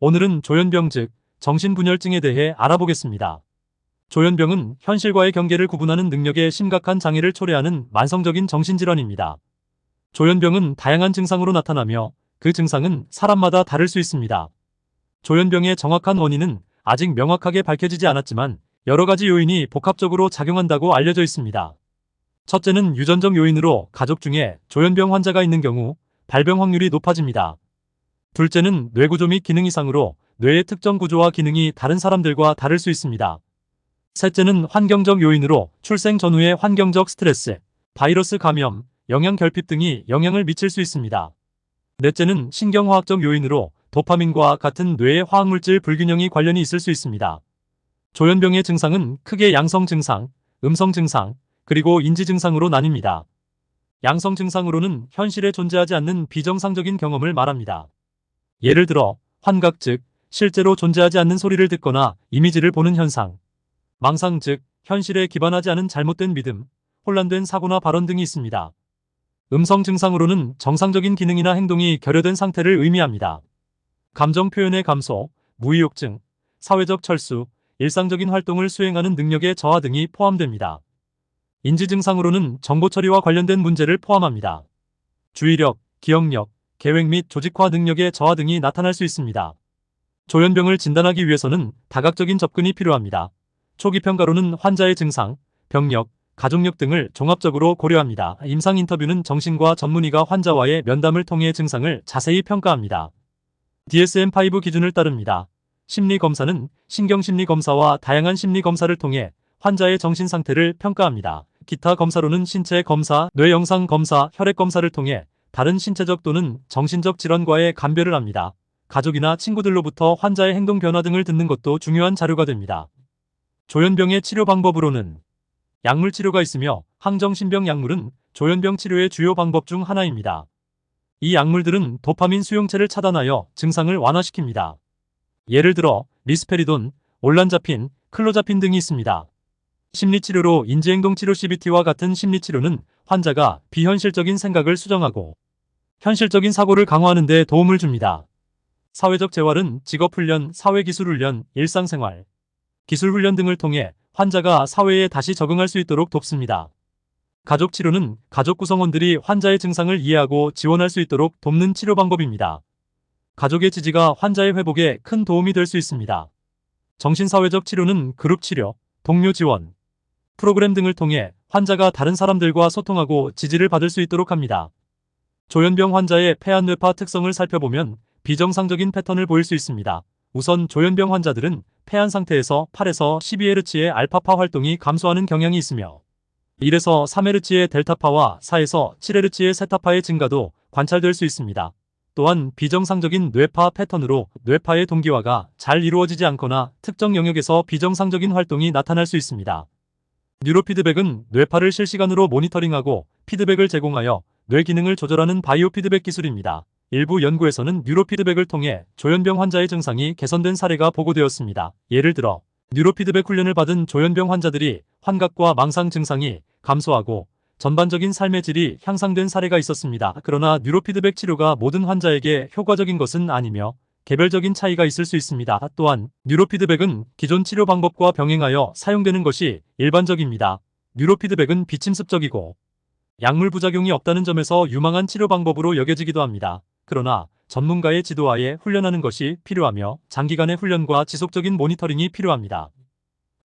오늘은 조현병 즉 정신분열증에 대해 알아보겠습니다. 조현병은 현실과의 경계를 구분하는 능력에 심각한 장애를 초래하는 만성적인 정신질환입니다. 조현병은 다양한 증상으로 나타나며 그 증상은 사람마다 다를 수 있습니다. 조현병의 정확한 원인은 아직 명확하게 밝혀지지 않았지만 여러 가지 요인이 복합적으로 작용한다고 알려져 있습니다. 첫째는 유전적 요인으로 가족 중에 조현병 환자가 있는 경우 발병 확률이 높아집니다. 둘째는 뇌구조 및 기능 이상으로 뇌의 특정 구조와 기능이 다른 사람들과 다를 수 있습니다. 셋째는 환경적 요인으로 출생 전후의 환경적 스트레스, 바이러스 감염, 영양 결핍 등이 영향을 미칠 수 있습니다. 넷째는 신경화학적 요인으로 도파민과 같은 뇌의 화학물질 불균형이 관련이 있을 수 있습니다. 조현병의 증상은 크게 양성 증상, 음성 증상, 그리고 인지 증상으로 나뉩니다. 양성 증상으로는 현실에 존재하지 않는 비정상적인 경험을 말합니다. 예를 들어 환각 즉 실제로 존재하지 않는 소리를 듣거나 이미지를 보는 현상, 망상 즉 현실에 기반하지 않은 잘못된 믿음, 혼란된 사고나 발언 등이 있습니다. 음성 증상으로는 정상적인 기능이나 행동이 결여된 상태를 의미합니다. 감정 표현의 감소, 무의욕증, 사회적 철수, 일상적인 활동을 수행하는 능력의 저하 등이 포함됩니다. 인지 증상으로는 정보 처리와 관련된 문제를 포함합니다. 주의력, 기억력, 계획 및 조직화 능력의 저하 등이 나타날 수 있습니다. 조현병을 진단하기 위해서는 다각적인 접근이 필요합니다. 초기 평가로는 환자의 증상, 병력, 가족력 등을 종합적으로 고려합니다. 임상 인터뷰는 정신과 전문의가 환자와의 면담을 통해 증상을 자세히 평가합니다. DSM-5 기준을 따릅니다. 심리검사는 신경심리검사와 다양한 심리검사를 통해 환자의 정신 상태를 평가합니다. 기타 검사로는 신체 검사, 뇌 영상 검사, 혈액 검사를 통해 다른 신체적 또는 정신적 질환과의 감별을 합니다. 가족이나 친구들로부터 환자의 행동 변화 등을 듣는 것도 중요한 자료가 됩니다. 조현병의 치료 방법으로는 약물 치료가 있으며 항정신병 약물은 조현병 치료의 주요 방법 중 하나입니다. 이 약물들은 도파민 수용체를 차단하여 증상을 완화시킵니다. 예를 들어 리스페리돈, 올란자핀, 클로자핀 등이 있습니다. 심리치료로 인지행동치료 CBT와 같은 심리치료는 환자가 비현실적인 생각을 수정하고 현실적인 사고를 강화하는 데 도움을 줍니다. 사회적 재활은 직업훈련, 사회기술훈련, 일상생활, 기술훈련 등을 통해 환자가 사회에 다시 적응할 수 있도록 돕습니다. 가족치료는 가족 구성원들이 환자의 증상을 이해하고 지원할 수 있도록 돕는 치료 방법입니다. 가족의 지지가 환자의 회복에 큰 도움이 될 수 있습니다. 정신사회적 치료는 그룹치료, 동료 지원, 프로그램 등을 통해 환자가 다른 사람들과 소통하고 지지를 받을 수 있도록 합니다. 조현병 환자의 폐한 뇌파 특성을 살펴보면 비정상적인 패턴을 보일 수 있습니다. 우선 조현병 환자들은 폐한 상태에서 8에서 12Hz의 알파파 활동이 감소하는 경향이 있으며 1에서 3Hz의 델타파와 4에서 7Hz의 세타파의 증가도 관찰될 수 있습니다. 또한 비정상적인 뇌파 패턴으로 뇌파의 동기화가 잘 이루어지지 않거나 특정 영역에서 비정상적인 활동이 나타날 수 있습니다. 뉴로피드백은 뇌파를 실시간으로 모니터링하고 피드백을 제공하여 뇌 기능을 조절하는 바이오 피드백 기술입니다. 일부 연구에서는 뉴로피드백을 통해 조현병 환자의 증상이 개선된 사례가 보고되었습니다. 예를 들어 뉴로피드백 훈련을 받은 조현병 환자들이 환각과 망상 증상이 감소하고 전반적인 삶의 질이 향상된 사례가 있었습니다. 그러나 뉴로피드백 치료가 모든 환자에게 효과적인 것은 아니며 개별적인 차이가 있을 수 있습니다. 또한 뉴로피드백은 기존 치료 방법과 병행하여 사용되는 것이 일반적입니다. 뉴로피드백은 비침습적이고 약물 부작용이 없다는 점에서 유망한 치료 방법으로 여겨지기도 합니다. 그러나 전문가의 지도하에 훈련하는 것이 필요하며 장기간의 훈련과 지속적인 모니터링이 필요합니다.